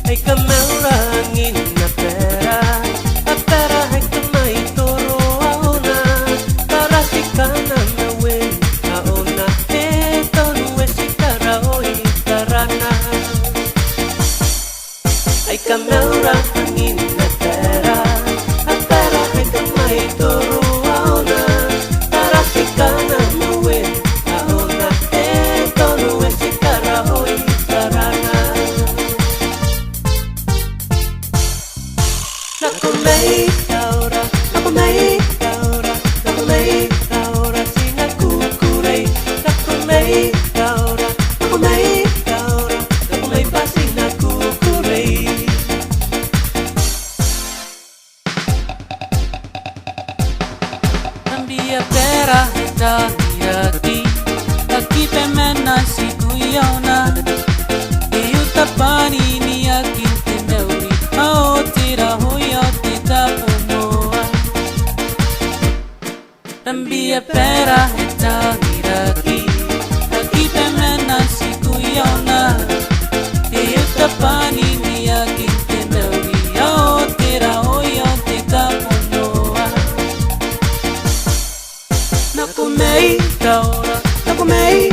Ay kamera angin na pera, at pera ay kamay toro auna, para si kanan na wen auna, eto nuwe si karaoy tarana. Ay kamera angin na pera, at pera ay kamay toro auna, para si kanan na wen auna, eto nuwe si karaoy tarana. Nakumay kaura, nakumay kaura, nakumay kaura si nakukuray. Nakumay kaura, nakumay kaura, nakumay pa si nakukuray. Tambia pera heta hiraki, taki pemena si kuyona. Iutapani ni akin tenauri, ao tira hoya tita pomoa. Tambia pera heta hiraki, taki pemena si kuyona. Iutapani ni akin tenauri, ao tira hoya tita pomoa. Nakumay kaura, nakumay